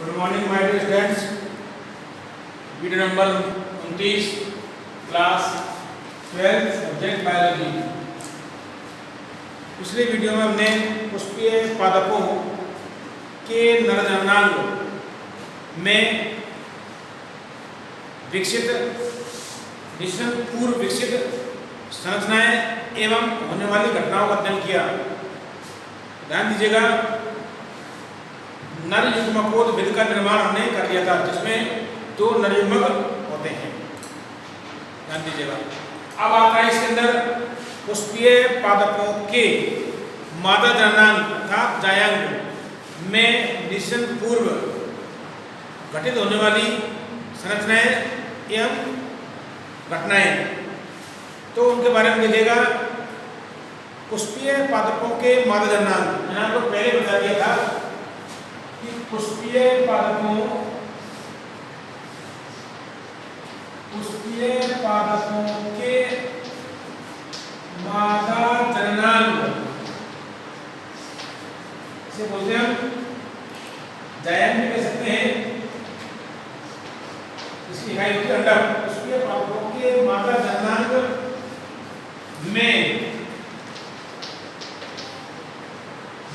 Good morning my dear students. Video number 29, class 12, subject biology. पिछले video में हमने पुष्पीय पादपों के नरजननांग में विकसित निश्चन पूर्व विकसित संरचनाएं एवं होने वाली घटनाओं का अध्ययन किया। ध्यान दीजिएगा, नर युग्मकों विधि का निर्माण हमने कर लिया था, जिसमें 2 नर युग्मक होते हैं। ध्यान दीजिएगा। अब आता है इसके अंदर पुष्पीय पादपों के मादा जननांग तथा जायांग में निश्चन पूर्व घटित होने वाली संरचनाएं एवं घटनाएं। तो उनके बारे में देखिएगा। पुष्पीय पादपों के मादा जननांग मैंने आपको पहले बता दिया था कि पुष्पीय पादपों के मादा जननांग से बोलते हैं हम जायांग भी कह सकते हैं। इसकी इकाई होती है अंडक। पुष्पीय पादपों के मादा जननांग में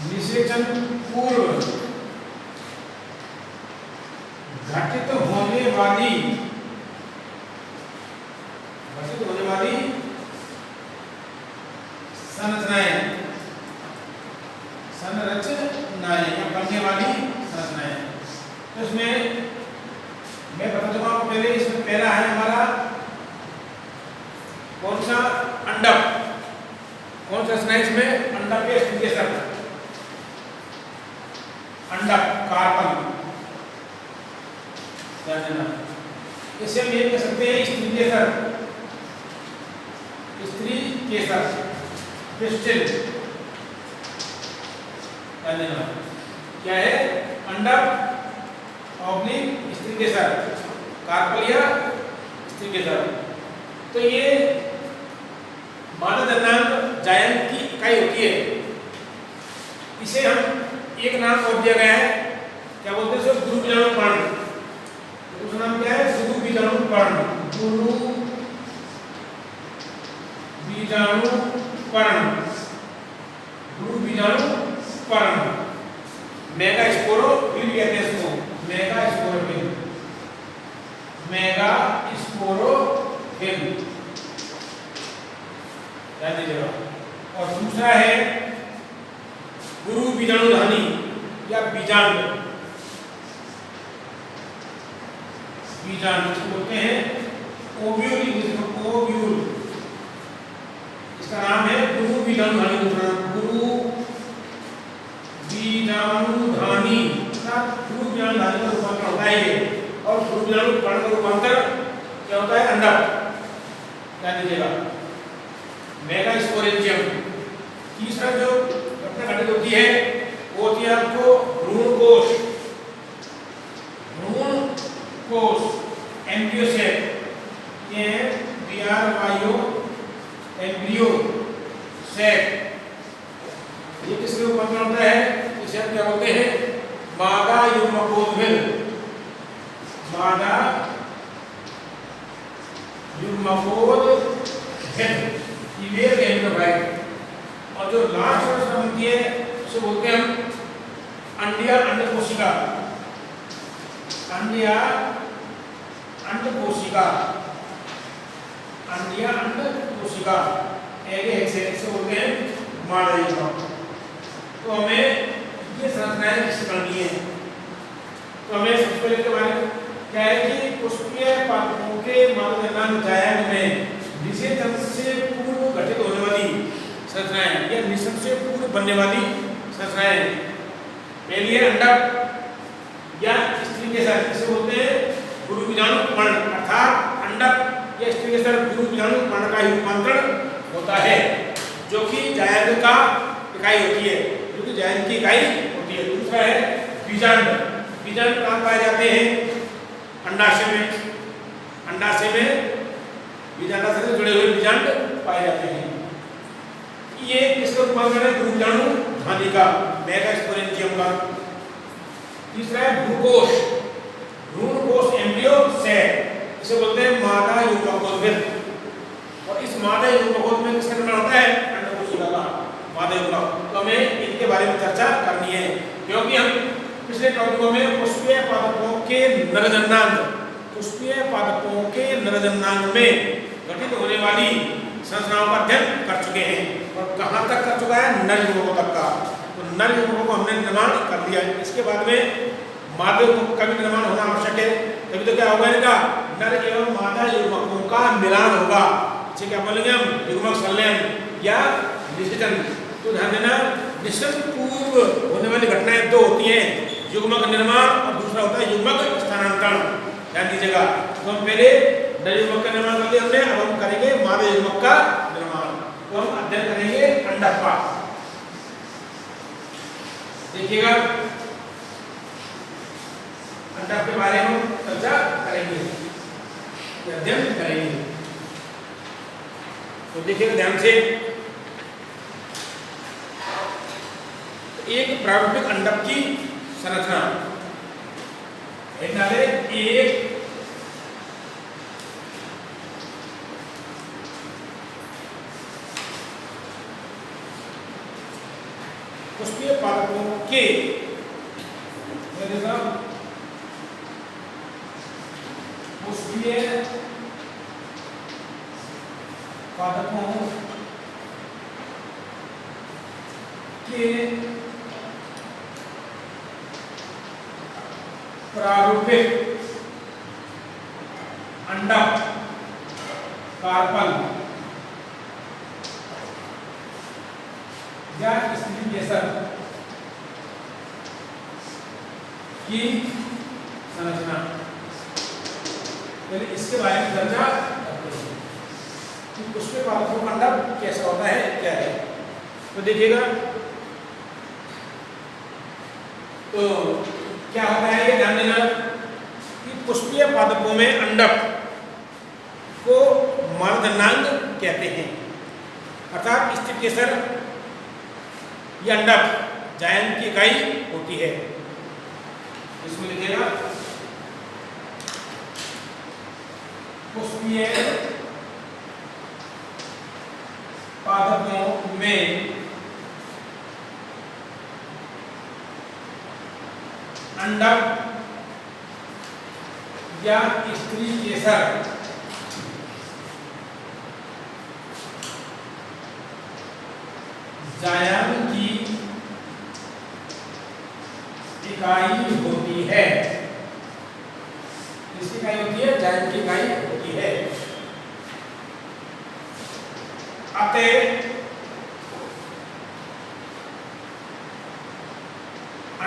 निषेचन पूर्व घटित होने वाली संरचनाएं या बनने वाली संरचनाएं। तो इसमें मैं बता चुका हूं पहले। इसमें पहला है हमारा कौन सा? अंडक। कौन सा रचना है इसमें? अंडक के स्टिमुलेशन, अंडक कार्पल। इसे हम ये कह सकते हैं स्त्री केसर, पिस्टिल। क्या है? अंडक ऑब्लिक स्त्री केसर, कार्पल या स्त्री केसर। तो ये मादा जननांग जायांग की इकाई होती है। इसे हम एक नाम और दिया गया है, क्या बोलते हैं? सो गुरु बीजाणु पर्ण। दूसरा नाम क्या है? गुरु बीजाणु पर्ण। गुरु बीजाणु पर्ण, गुरु बीजाणु पर्ण। मेगास्पोरोफिल कहते हैं इसको, मेगास्पोरोफिल, मेगास्पोरोफिल। ध्यान दीजिएगा। और दूसरा है गुरु बीजाणुधानी या बीजांड। बीजांड बोलते हैं ओव्यूल, ओव्यूल। इसका नाम है गुरु बीजाणुधानी। गुरु बीजाणुधानी गुरु बीजाणुधानी का रूपांतर होता है ये। और गुरु बीजाणु पर्ण का रूपांतर क्या होता है? अंडक। ध्यान दीजिएगा। मेगास्पोरेंजियम। तीसरा जो घटना घटित होती है वो होती है आपको भ्रूण कोश। भ्रूण कोश एम्ब्रियो सेक, ये BRYO एम्ब्रियो सेक। ये किसके रूपांतर होता है? इसे हम क्या बोलते हैं? मादा युग्मकोद्भिद। मादा युग्मकोद्भिद फीमेल एम्ब्रियोफाइट। और जो लास्ट संरचना बनती है उसे बोलते हैं हम अंडीय अंडकोशिका। अंडीय अंडकोशिका, अंडीय अंडकोशिका, इसे बोलते हैं मादा युग्मक। तो हमें ये संरचनाएं किससे करनी है? तो हमें सबसे पहले के बारे में क्या है कि पुष्पीय पादपों के मादा जननांग जायांग में निषेचन से पूर्व घटित होने वाली संरचनाएं या निषेचन से पूर्व बनने वाली संरचनाएं। पहली है अंडक या स्त्री केसर, इसे बोलते हैं गुरु बीजाणु पर्ण। अर्थात अंडक या स्त्री केसर गुरु बीजाणु पर्ण का ही रूपांतरण होता है, जो कि जायांग का इकाई होती है, जो कि जायांग की इकाई होती है। दूसरा है बीजांड। बीजांड कहाँ पाए जाते हैं? अंडाशय में। अंडाशय में बीजांडाशय से जुड़े हुए बीजांड पाए जाते हैं। ये किसका रूपांतर है? गुरु बीजाणुधानी का, मेगास्पोरेंजियम का। तीसरा है भ्रूकोश, भ्रूणकोश एम्ब्रियो सेल, इसे बोलते हैं मादा युग्मकोश। और इस मादा युग्मकोश में किसका निर्माण होता है? अंडकोशिका का मादा युग्मक। तो हमें इनके बारे में चर्चा करनी है, क्योंकि हम पिछले टॉपिकों में पुष्पीय पादपों के नरजननांग, पुष्पीय पादपों के नरजननांग में गठित होने वाली संरचनाओं का अध्ययन कर चुके हैं। और कहाँ तक कर चुका है? नर युग्मकों तक का। तो नर युग्मकों को हमने निर्माण कर लिया। इसके बाद में मादा युग्मक का भी निर्माण होना आवश्यक है। तभी तो क्या होगा इनका? नर एवं मादा युग्मकों का मिलान होगा। इसे क्या बोलेंगे हम? युग्मक संलयन या निषेचन। तो ध्यान देना, निषेचन पूर्व होने वाली घटनाएं दो होती हैं, युग्मक निर्माण और दूसरा होता है युग्मक स्थानांतरण। ध्यान दीजिएगा। तो हम पहले नर युग्मक का निर्माण कर लिया हमने, अब हम करेंगे मादा युग्मक का निर्माण। तो हम अध्ययन करेंगे अंडक का। देखिएगा, अंडक के बारे में चर्चा करेंगे, अध्ययन करेंगे। तो देखिएगा ध्यान से, एक प्रारंभिक अंडक की संरचना। एक पुष्पीय पादपों के पुष्पीय पादपों के प्रारूपिक अंडक कार्पल या स्त्री केसर की संरचना, पहले इसके बारे में चर्चा करते हैं कि पुष्पीय पादपों का अंडक कैसा होता है, क्या है। तो देखिएगा, तो क्या होता है ये ध्यान देना कि पुष्पीय पादपों में अंडक को मार्जनांग कहते हैं, अर्थात स्त्री केसर यह अंडक जायंत की इकाई होती है। इसमें लिखिएगा, पुष्पीय पादपों में अंडक या स्त्री केसर जायंत की इकाई होती है। किसकी इकाई होती है? जायंत की इकाई होती है। अतः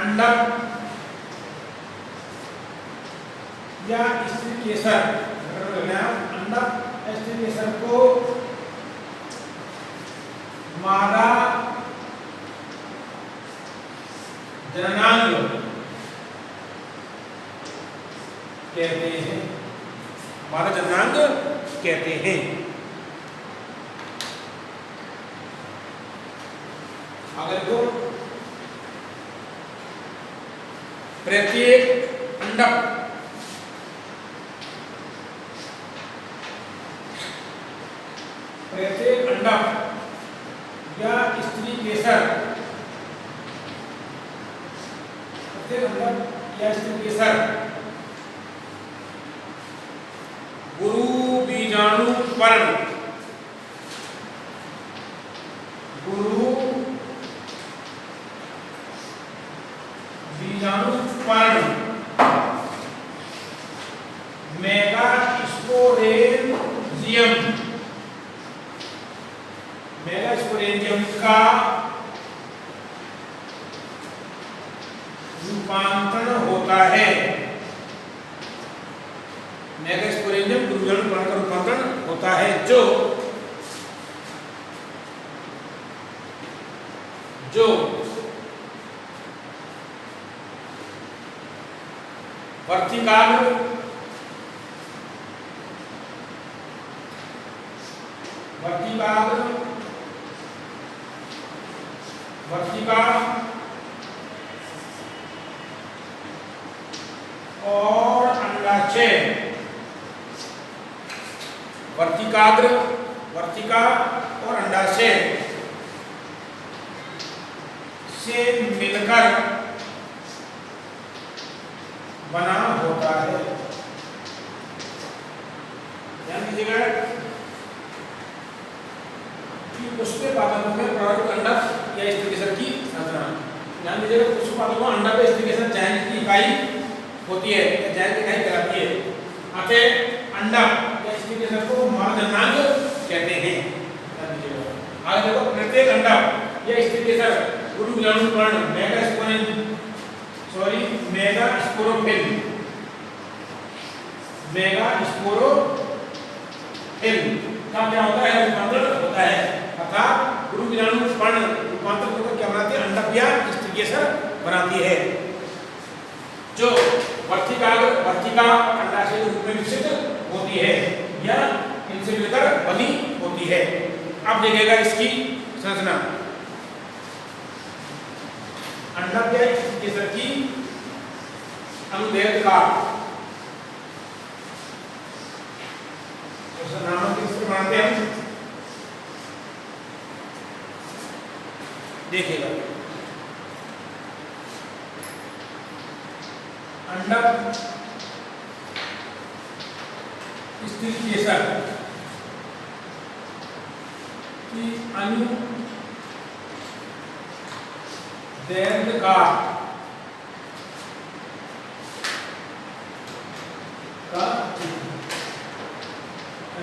अंडक या स्त्री केसर, अंडक स्त्री केसर को मादा जननांग कहते हैं, मादा जननांग कहते हैं। अगर जो प्रत्येक अंडक या स्त्री केसर, प्रत्येक अंडक या स्त्री केसर गुरु बीजाणु पर्ण, गुरु बीजाणु पर्ण मेगास्पोरेंजियम, मेगास्पोरेंजियम का रूपांतरण होता है। मेगास्पोरेंजियम गुरुजन पर्ण का रूपांतरण होता है, जो वर्तिकाल और अंडाशय, वर्तिकाग्र, वर्तिका और अंडाशय से मिलकर बना होता है। ध्यान दीजिएगा कि पुष्पपातकों में प्रारंभिक अंडक या स्त्रीकेसर की संरचना। ध्यान दीजिएगा पुष्पपातकों में अंडक या स्त्रीकेसर जायंट की इकाई होती है या जायंट की इकाई कहलाती है। अतः अंडक या स्त्रीकेसर को मार्गजननांग कहते हैं। ध्यान दीजिएगा। आगे देखो प्रत्येक अंडक या स्त्रीकेसर गुरु विलाणु पर्ण मेगा स्पोरोफिल का क्या होता है, रूपांतर होता है। अर्थात गुरु विलाणु पर्ण रूपांतर होकर क्या बनाती है, अंडक या स्त्रीकेसर बनाती है, जो वर्तिकाग्र, वर्तिका और अंडाशय के रूप में विकसित होती है या इनसे मिलकर बनी होती है। अब देखिएगा इसकी संरचना। अंडक या स्त्रीकेसर की अनुदैर्घ्य का नामांकित बनाते हैं। देखिएगा अंडक स्त्रीकेसर की अनुदैर्घ्य का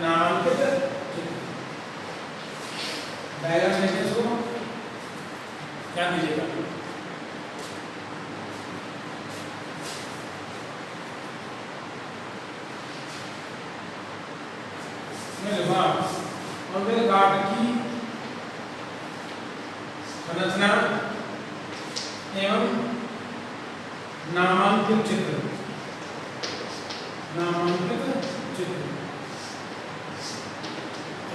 नामांकित डायग्राम देखिए इसको, ध्यान दीजिएगा। गांठ की संरचना एवं नामांकित चित्र, नामांकित चित्र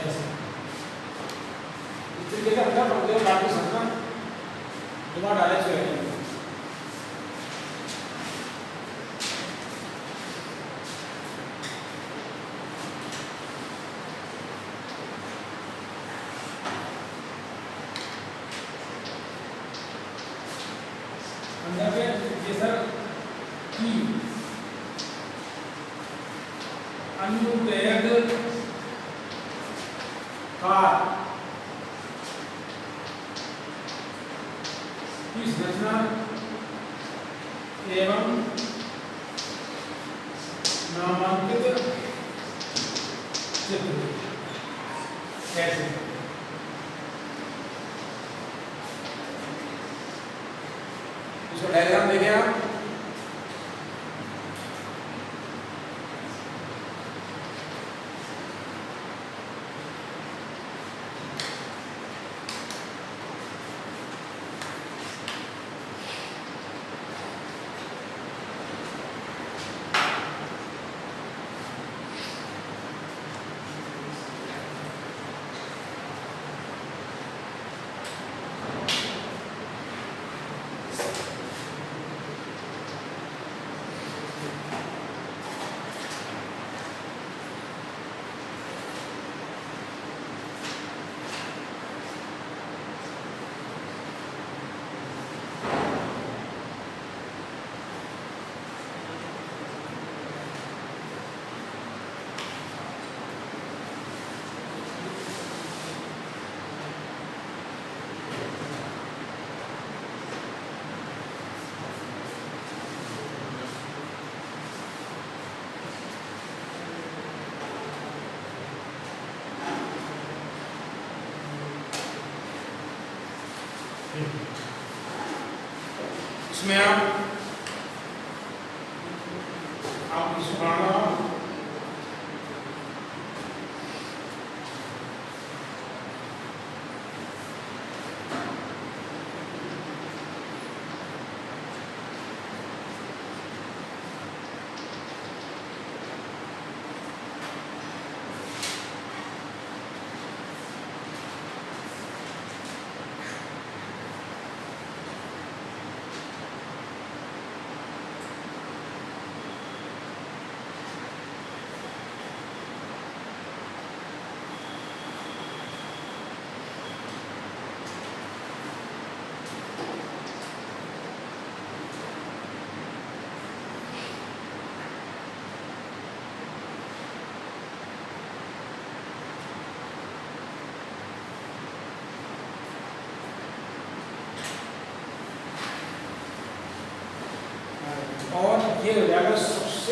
ऐसे इस तरीके का अपना प्रत्येक गांठ की संरचना दोबारा डाले से स्त्रीकेसर की अनुदैर्घ्य का की संरचना एवं नामांकित चित्र कैसे। इसको डायग्राम देखें आप। इसमें आप इसको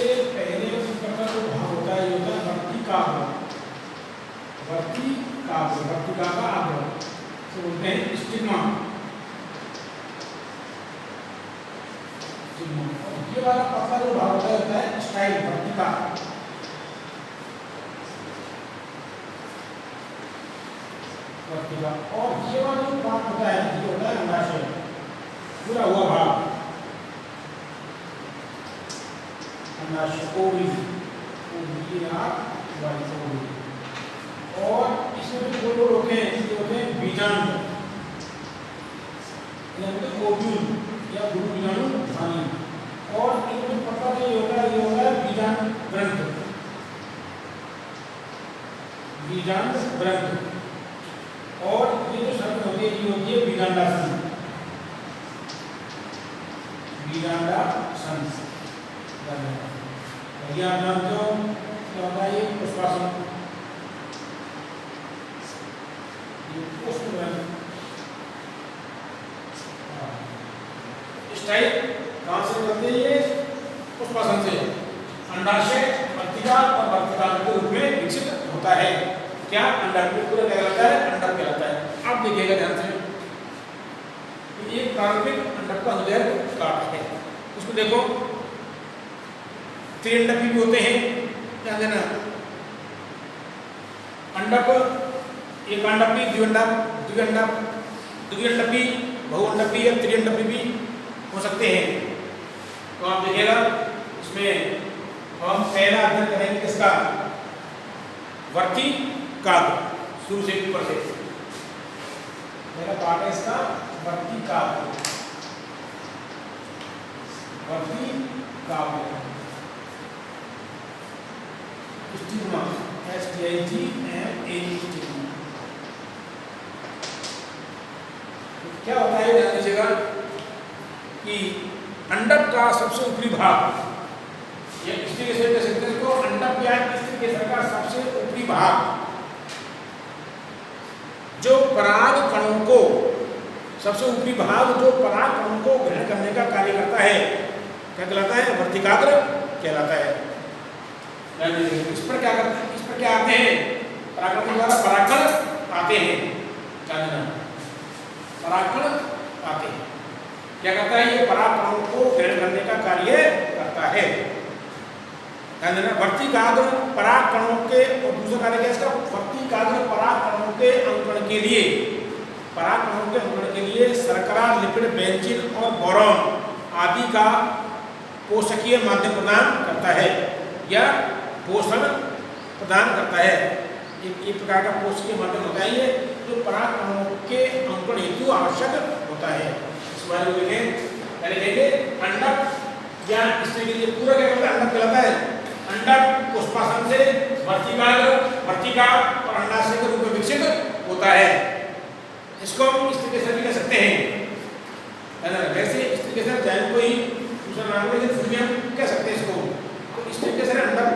सबसे पहले ऊपर का जो भाग होता है ये होता है वर्तिकाग्र। वर्तिका का आग्र तो बोलते हैं स्टिग्मा। ये वाला पतला जो भाग होता है स्टाइल वर्तिका। और ये वाला जो पार्ट होता है ये होता है अंडाशय, पूरा हुआ भाग अंडाशय ओवरी। और इसमें जो दो होते हैं ये होते हैं बीजांड ओव्यूल या बीजाणु धानी। और इनमें पता नहीं होता है ये होता है बीजांड ग्रंथ। बीजांड ग्रंथ और ये जो शब्द होती है ये होती है बीजांडासन। बीजांडासन ये आप जानते हो क्या होता है, ये पुष्पासन। स्टाइल कहाँ से करते हैं ये पुष्पासन से। अंडाशय वर्तिका और वर्तिकाग्र के रूप में विकसित होता है। क्या अंडक में पूरा क्या कहलाता है, अंडक कहलाता है। आप देखिएगा ध्यान से ये प्रारंभिक अंडक का अनुदैर्घ्य काट है। उसको देखो त्रिअंडपी भी होते हैं, ध्यान देना। अंडक एकांडपी, द्विअंडपी, बहुअंडपी या त्रिअंडपी भी हो सकते हैं। तो आप देखिएगा इसमें हम पहला अध्ययन करेंगे किसका, वर्तिकाग्र। शुरू से ऊपर से मेरा पार्ट है इसका वर्तिकाग्र। वर्तिकाग्र स्टिग्मा स्टिग्मा क्या होता है, ध्यान दीजिएगा कि अंडक का सबसे ऊपरी भाग या स्त्री के कह सकते हैं इसको, अंडक या स्त्री के का सबसे ऊपरी भाग जो पराग कणों को, सबसे ऊपरी भाग जो पराग कणों को ग्रहण करने का कार्य करता है, क्या कहलाता है, वर्तिकाग्र कहलाता है। इस पर क्या करते हैं, इस पर क्या आते हैं, परागकण के द्वारा परागकण आते हैं। परागकण आते हैं, क्या करता है, ये परागकणों को ग्रहण करने का कार्य करता है। वर्तिकाग्र परागकणों के, और दूसरा कार्य क्या है इसका, वर्तिकाग्र परागकणों के अंकुरण के लिए, परागकणों के अंकुरण के लिए शर्करा, लिपिड, बेंजीन और बोरॉन आदि का पोषकीय माध्यम प्रदान करता है या पोषण प्रदान करता है। एक प्रकार का पोषकीय माध्यम होता है ये, जो परागकणों के अंकुरण हेतु आवश्यक होता है। इस बारे में देखें, पहले देखेंगे अंडक या स्त्री के लिए पूरा क्या कहलाता है, अंडक कहलाता है। अंडक पुष्पासन से वर्तिकाग्र, वर्तिका और अंडाशय के रूप में विकसित होता है। इसको हम स्त्री केसर भी कह सकते हैं। वैसे स्त्री केसर जैन को ही दूसरा नाम है, लेकिन फिर भी हम कह सकते हैं इसको। तो स्त्री केसर अंडक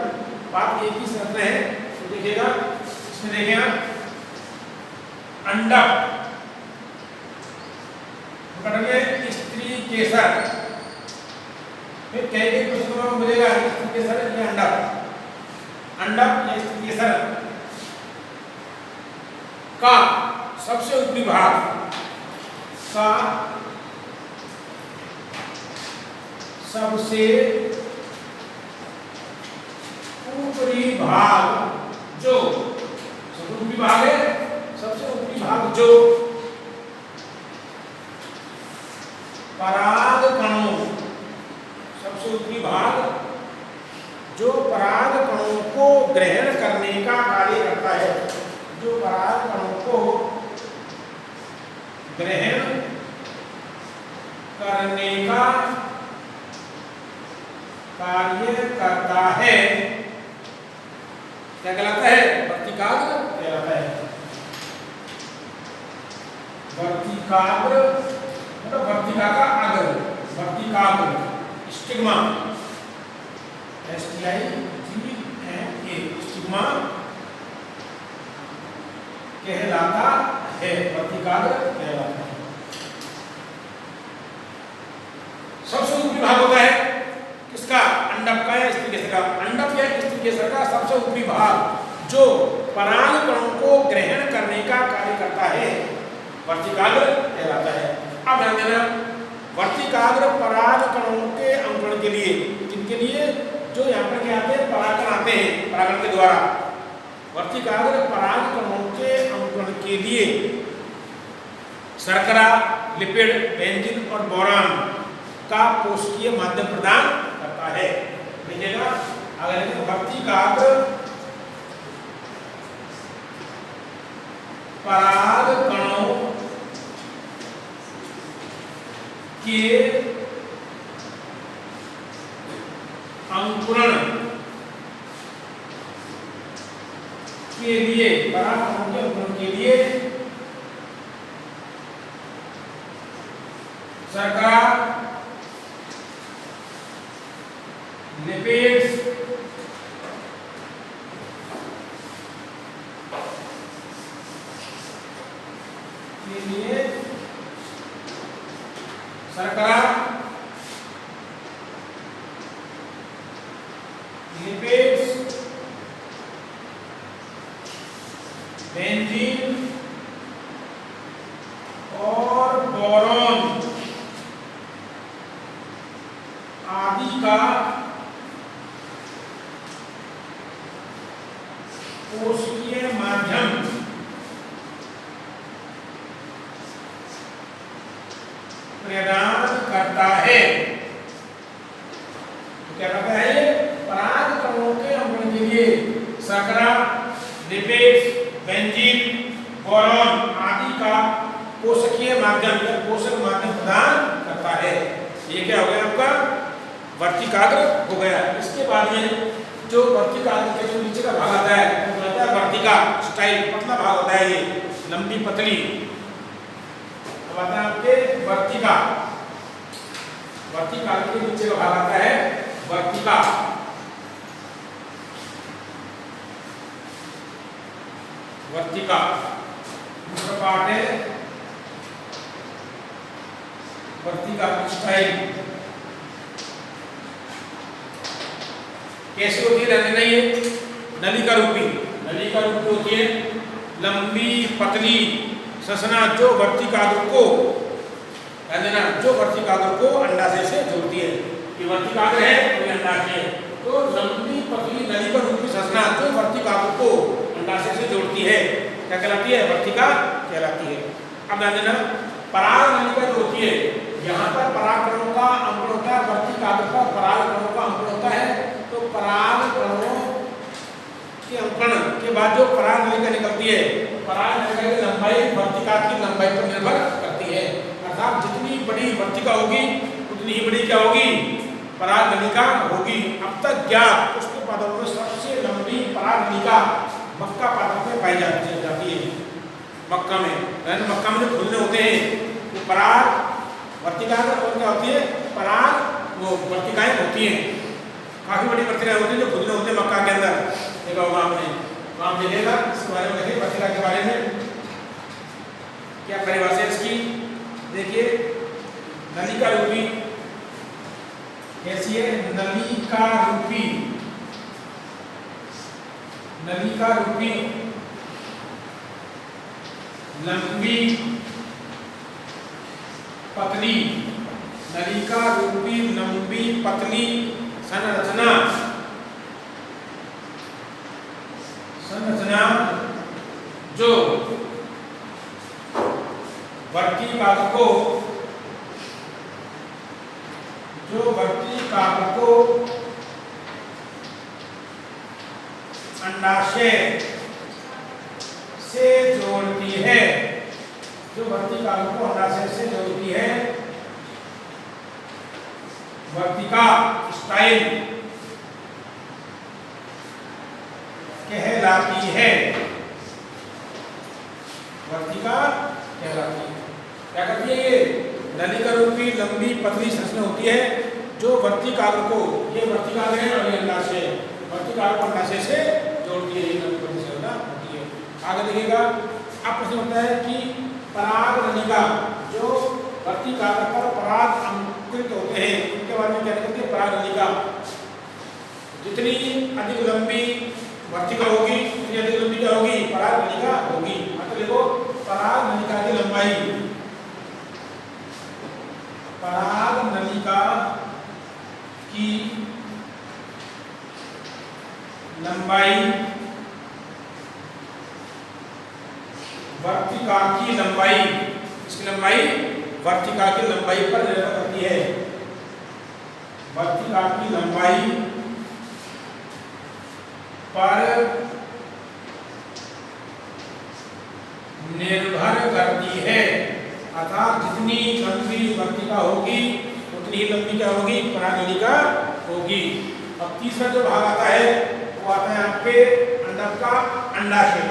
बात एक ही संरचना है। तो देखिएगा इसमें देखिए अंडक पकड़िए स्त्री केसर, फिर कई कई प्रश्नों में मिलेगा स्त्री केसर या अंडक, अंडक या स्त्री केसर का सबसे ऊपरी भाग का सबसे ऊपरी भाग जो, सबसे ऊपरी भाग है, सबसे ऊपरी भाग जो पराग कणों, सबसे ऊपरी भाग जो पराग कणों को ग्रहण करने का कार्य करता है, जो पराग कणों को ग्रहण करने का कार्य करता है, क्या कहलाता है, वर्तिकाग्र कहलाता है। वर्तिकाग्र मतलब वर्तिका का अग्र, वर्तिकाग्र स्टिग्मा STIGMA स्टिग्मा कहलाता है, वर्तिकाग्र कहलाता है। सबसे ऊपरी भाग होता है किसका, अंडक का या स्त्री का अंडक या स्त्री केसर का सबसे ऊपरी भाग जो पराग कणों को ग्रहण करने का कार्य करता है वर्तिकाग्र कहलाता है। अब ध्यान देना, वर्तिकाग्र पराग कणों के अंकुरण के लिए, किनके लिए, जो यहाँ पर क्या आते हैं, परागकण आते हैं परागण के द्वारा, वर्तिकाग्र पराग कणों के अंकुरण के लिए शर्करा, लिपिड, बेंजीन और बोरान का कोशिकीय माध्यम प्रदान करता है। देखिएगा, अगर वर्तिकाग्र पराग कणों के अंकुरण के लिए, पराग कणों के अंकुरण के लिए शर्करा, लिपिड्स, के लिए शर्करा, लिपिड्स, बेंजीन और बोरॉन आदि का कोशिकीय माध्यम प्रदान करता है। तो क्या करता है, पराग कणों के अंकुरण के लिए शर्करा, लिपिड्स, बेंजीन, बोरॉन आदि का कोशिकीय माध्यम या पोषक माध्यम प्रदान करता है। ये क्या हो गया, आपका वर्तिकाग्र हो गया। इसके बाद में जो वर्तिकाग्र के जो नीचे का भाग आता है वो कहता है वर्तिका स्टाइल, पतला भाग होता है, ये लंबी पतली। अब आता है आपके वर्तिका, वर्तिकाग्र के नीचे का भाग आता है वर्तिका। वर्तिका दूसरा पार्ट है वर्तिका स्टाइल। कैसे होती है, नहीं है, नलिका रूपी, नलिका रूपी होती है, लंबी पतली ससना, जो वर्तिकाग्र को, जो वर्तिकाग्र को अंडाशय से जोड़ती है। ये वर्तिकाग्र है और ये अंडाशय है, तो लंबी पतली नलिका रूपी ससना जो वर्तिकाग्र को अंडाशय से जोड़ती है क्या कहलाती है, वर्तिका कहलाती है। अब ध्यान देना, पराग नलिका जो होती है, यहाँ पर परागकणों का अंकुरण होता है, वर्तिकाग्र पर परागकणों का अंकुरण होता है। तो परागकणों के अंकुरण के बाद जो पराग नलिका निकलती है, पराग नलिका की लंबाई वर्तिका की लंबाई पर निर्भर करती है। अर्थात जितनी बड़ी वर्तिका होगी उतनी ही बड़ी क्या होगी, पराग नलिका होगी। अब तक ज्ञात पुष्प पादपों में सबसे लंबी पराग नलिका मक्का पादप में पाई जाती है। मक्का में, मक्का में जो फूलने होते हैं वो पराग वर्तिका क्या होती है, पराग वो वर्तिकाएं होती हैं, काफी बड़ी वर्तिकाएं होती हैं जो फूलने होते हैं मक्का के अंदर। देखा होगा आपने, वहां देखिएगा इसके बारे में, देखिए वर्तिका के बारे में क्या परिभाषा है इसकी। देखिए, नलिका रूपी कैसी है, नलिका रूपी, नलिका रूपी लंबी पतली, नलिका रूपी लंबी पतली संरचना, संरचना जो वर्तिकाग्र को, जो वर्तिकाग्र को अंडाशय से जोड़ती है, जो वर्तिकाग्र को अंडाशय से जोड़ती है, वर्तिका स्टाइल कहलाती है। वर्तिका कहलाती है। क्या करती है ये, नलिका रूपी लंबी पतली संरचना होती है जो वर्तिकाग्र को, ये वर्तिकाग्र है और ये अंडाशय, वर्तिकाग्र को अंडाशय से जोड़ती है, ये लंबी पतली संरचना होती है। आगे देखिएगा, अब प्रश्न होता है कि पराग नलिका जो वर्तिकाग्र पर पराग अंकुरित होते हैं उनके बारे में क्या कहते हैं, पराग नलिका। जितनी अधिक लंबी वर्तिका होगी उतनी अधिक लंबी क्या होगी, पराग नलिका होगी। मतलब देखो पराग नलिका की लंबाई, पराग नलिका की लंबाई वर्तिका की लंबाई, इसकी लंबाई वर्तिका की लंबाई पर निर्भर करती है। वर्तिका की लंबाई पर निर्भर करती है, अर्थात जितनी लंबी वर्तिका होगी उतनी ही लंबी क्या होगी, पराग नलिका होगी। अब तीसरा जो भाग आता है वो आता है आपके अंडक का अंडाशय।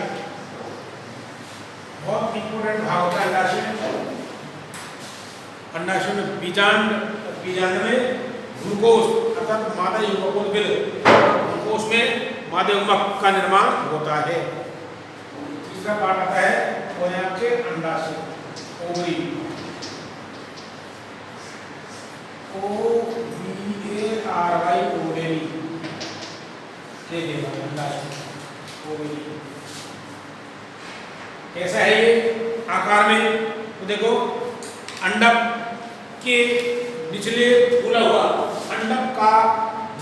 बहुत इंपोर्टेंट भाग होता है अंडाशय। अंडाशय में बीजांड, बीजांड में ग्लूकोज अर्थात मादा युग्मकोद्भिद, ग्लूकोज में मादा युग्मक का निर्माण होता है। तीसरा पार्ट आता है वो है आपके अंडाशय, ओवरी, OVARY, ओवेरी, अंडाशय, ओवेरी। कैसा है ये आकार में, तो देखो अंडक के निचले फूला हुआ, अंडक का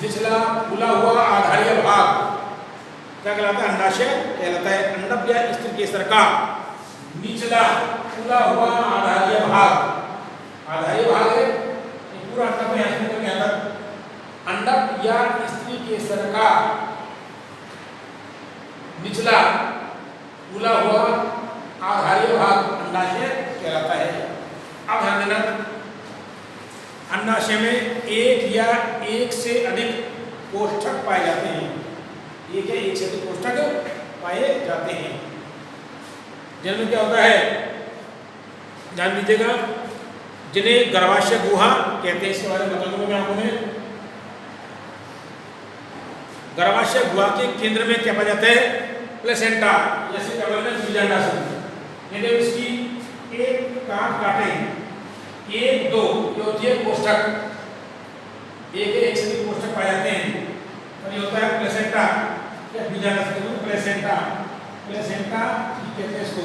निचला फूला हुआ आधारीय भाग क्या कहलाता है, अंडाशय कहलाता है। अंडक या स्त्री केसर का निचला फूला हुआ आधारीय भाग, आधारीय भाग है ये पूरा अंडक में आने तक क्या था। अंडक या स्त्री केसर का निचला फूला हुआ आधारीय भाग अंडाशय कहलाता है। अब ध्यान देना, अंडाशय में एक या एक से अधिक कोष्ठक पाए जाते हैं, एक या एक से अधिक कोष्ठक पाए जाते हैं। जिनमें क्या होता है ध्यान दीजिएगा, जिन्हें गर्भाशय गुहा कहते हैं, इसके बारे में बताऊंगा मैं आपको। में गर्भाशय गुहा के केंद्र में क्या पाया जाता है, प्लेसेंटा, जैसे क्या बोलते हैं बीजांडाशय। यदि इसकी एक काट काटे, एक दो जो होती है कोष्ठक, एक से अधिक कोष्ठक पाए जाते हैं, तो ये होता है प्लेसेंटा या बीजांडाशय, प्लेसेंटा, प्लेसेंटा कहते हैं इसको।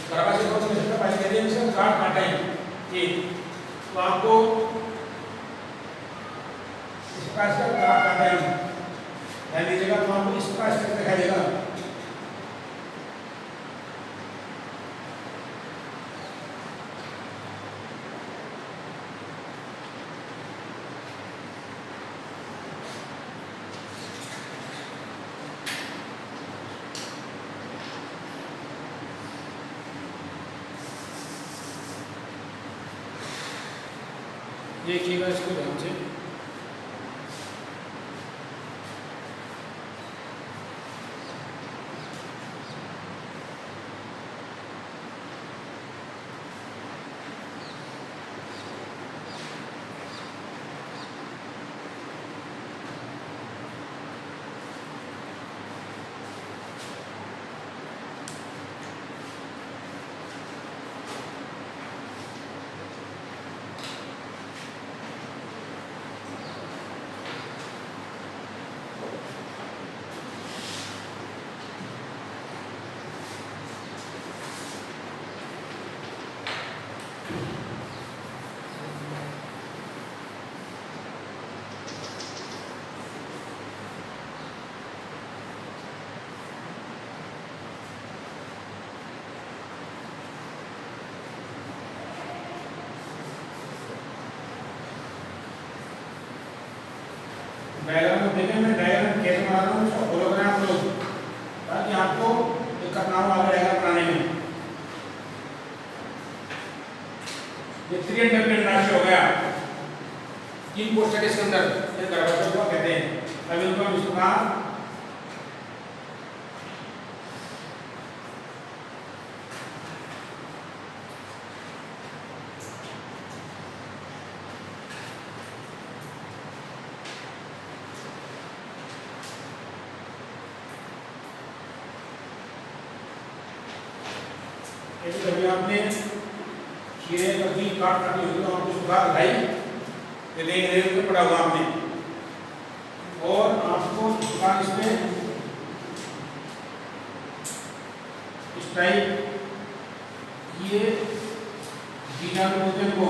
गर्भाशय को प्लेसेंटा पाई जाती है, इसका काट काटा है एक, तो आपको इसका काट काटा है ध्यान दीजिएगा, तो आपको इसका स्ट्रक्चर दिखाई देगा। देखिएगा इसको ध्यान से, डायग्राम में देखें, मैं डायग्राम कैसे बना रहा हूँ, उसका फॉलो करें आप लोग, ताकि आपको दिक्कत ना हो आगे डायग्राम बनाने में। ये 3 अंडाशय हो गया, 3 कोष्ठक इसके अंदर, ये गर्भाशय को कहते हैं। अब इनको हम इसको कहा कभी आपने खीरे कभी काट काटी हुई तो आपको सुखा दिखाई, ये देख रहे हो पड़ा हुआ आपने। और आपको इसमें इस टाइप ये बीजाणु को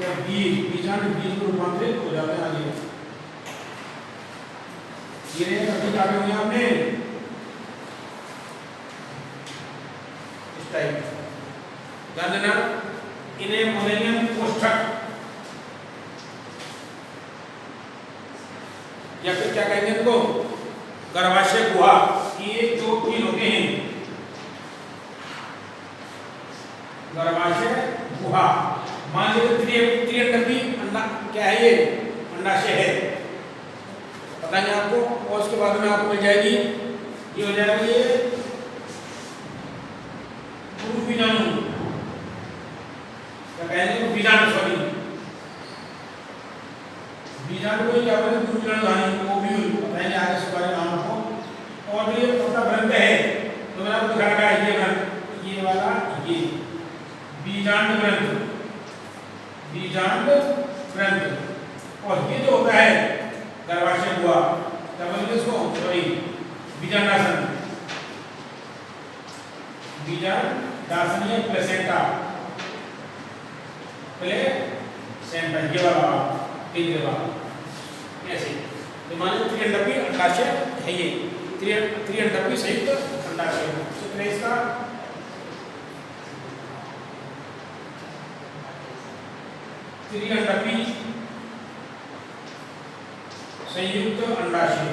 या बीज में रूपांतरित हो जाते हैं आगे। ये अभी काटे हुए आपने इस टाइप, ध्यान देना। इन्हें बोलेंगे कोष्ठक या फिर क्या कहेंगे इनको, गर्भाशय गुहा। ये 2 तीन होते हैं, गर्भाशय गुहा। मान लीजिए त्रिअंडकी क्या है, ये अंडाशय है, बताएंगे आपको, और उसके बाद में आपको मिल जाएगी, ये हो जाएगी ये पुरुष बीजाणु, क्या कहेंगे बीजाणु, सॉरी बीजाणु को क्या बोलते हैं, पुरुष बीजाणु, ओव्यूल, बताएंगे आगे इस बारे में आपको। और ये अपना ग्रंथ है, तो मैंने आपको दिखा रखा है, ये ग्रंथ, ये वाला, ये बीजांड ग्रंथ, बीजांड ग्रंथ। और ये जो होता है गर्भाशय गुहा, क्या बोलेंगे इसको, सॉरी बीजांडासन, बीजांडासन या प्लेसेंटा, प्लेसेंटा, ये वाला तीसरे वाला ऐसे। तो मान लो त्रिअंडकी अंडाशय है, ये त्रिअंडकी संयुक्त अंडाशय। सूत्र है इसका त्रिअंडकी संयुक्त अंडाशय,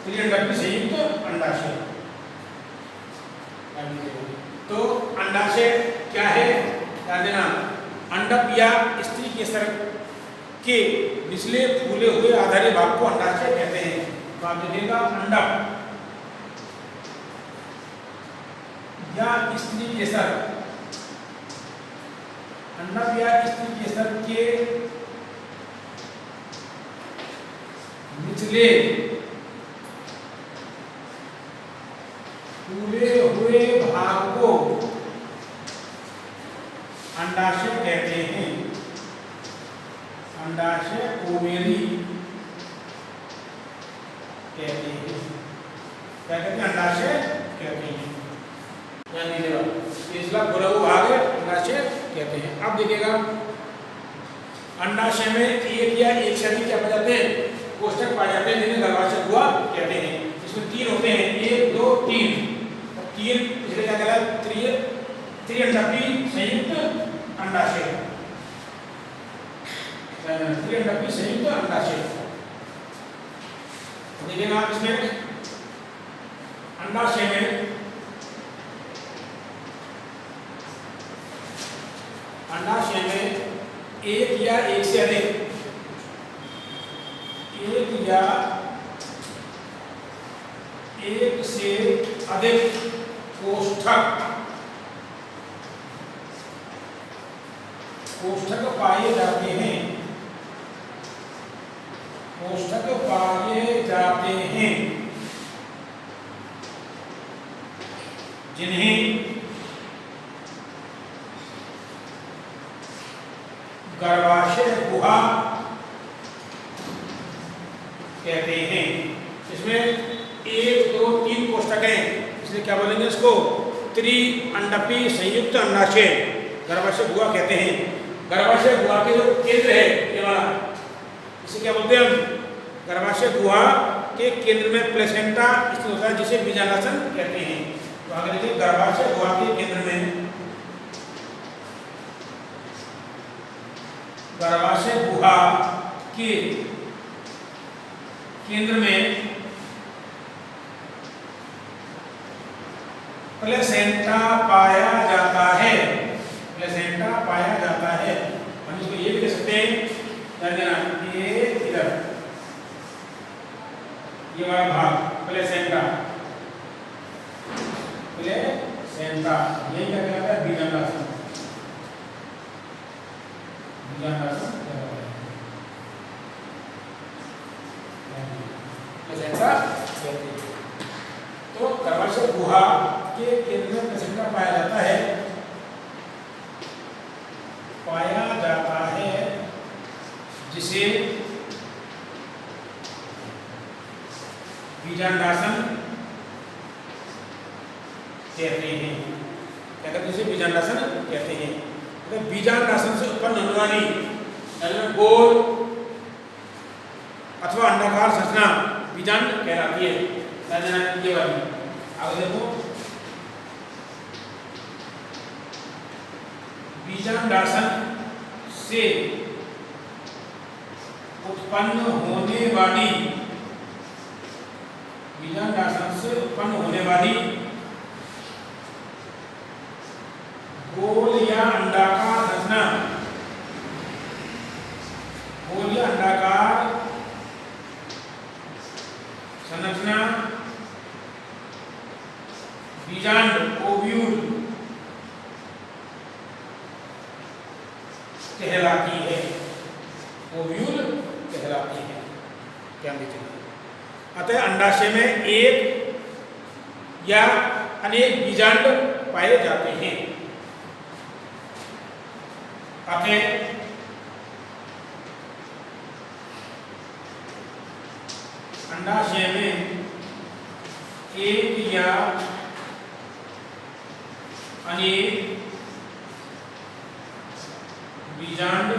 त्रिअंडकी संयुक्त अंडाशय। तो अंडाशय क्या है, ध्यान देना। अंडक या स्त्री केसर के निचले फूले हुए आधारी भाग को अंडाशय कहते हैं। तो आप देखिएगा, अंडक या स्त्री केसर, अंडक या स्त्री केसर के निचले फूले हुए भाग को अंडाशय कहते हैं। अंडाशय ओवेरी कहते हैं, क्या कहते हैं, अंडाशय कहते हैं। ध्यान दीजिएगा, इसका खुला हुआ भाग है, अंडाशय कहते हैं। अब देखिएगा, अंडाशय में एक या एक से अधिक क्या पाए जाते हैं, कोष्ठक पाए जाते हैं, जिन्हें गर्भाशय गुहा कहते हैं। इसमें 3 होते हैं, 1 2 3, इसलिए क्या कहलाता है, त्रिअंडकी संयुक्त अंडाशय, त्रिअंडकी संयुक्त अंडाशय। देखिएगा आप इसमें अंडाशय में, अंडाशय में एक या एक से अधिक, एक या एक से अधिक कोष्ठक पाए जाते हैं, कोष्ठक पाए जाते हैं, जिन्हें गर्भाशय गुहा कहते हैं। इसमें 1 2 3 कोष्ठक हैं, इसलिए क्या बोलेंगे इसको, त्रिअंडकी संयुक्त अंडाशय, गर्भाशय गुहा कहते हैं। गर्भाशय गुहा के जो केंद्र है, ये वाला, इसे क्या बोलते हैं हम, गर्भाशय गुहा के केंद्र में प्लेसेंटा स्थित होता है, जिसे बीजांडासन कहते हैं। तो आगे देखिए, गर्भाशय गुहा के केंद्र में, गर्भाशय गुहा के केंद्र में प्लेसेंटा पाया जाता है, प्लेसेंटा पाया जाता है। हम इसको ये भी कह सकते हैं, ये इधर ये वाला भाग प्लेसेंटा, प्लेसेंटा, ये क्या कहलाता है, बीजांडासन, बीजांडासन प्लेसेंटा। तो गर्भाशय गुहा के केंद्र में प्लेसेंटा पाया जाता है, जिसे बीजांडासन कहते हैं। क्या कहते हैं इसे? बीजांडासन कहते हैं। तो बीजांडासन से उत्पन्न होने वाली गोल अथवा अंडाकार संरचना बीजांड कहलाती है। ये वाली आगे देखो, बीजांडासन से उत्पन्न होने वाली, बीजांडासन से उत्पन्न होने वाली गोल या अंडाकार संरचना, गोल या अंडाकार संरचना बीजांड ओव्यूल कहलाती है। ओव्यूल कहलाती है। ध्यान दीजिए। अतः अंडाशय में एक या अनेक बीजांड पाए जाते हैं। अतः अंडाशय में एक या अनेक बीजांड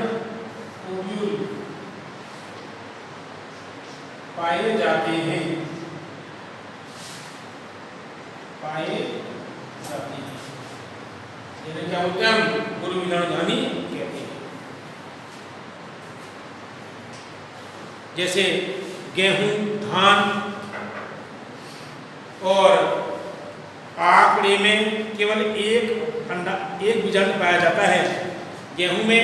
ओव्यूल पाए जाते हैं, पाए जाते हैं। जिन्हें क्या बोलते हैं? गुरु बीजाणुधानी कहते हैं। जैसे गेहूं, धान और आंकड़े में केवल एक बीजाणु पाया जाता है। गेहूं में,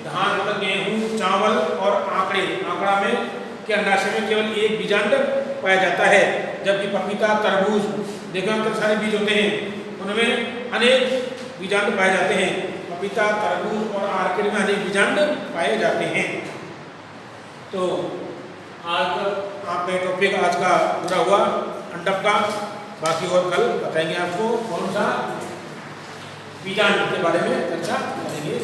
धान मतलब गेहूं, चावल और आंकड़ा में के अंडाशय में केवल एक बीजांड पाया जाता है। जबकि पपीता, तरबूज देखो अंदर सारे बीज होते हैं, उनमें अनेक बीजांड पाए जाते हैं। पपीता, तरबूज और आंकड़े में अनेक बीजांड पाए जाते हैं। तो आज आपका टॉपिक आज का पूरा हुआ अंडक का। बाकी और कल बताएंगे आपको कौन सा बीजांड के बारे में चर्चा करेंगे।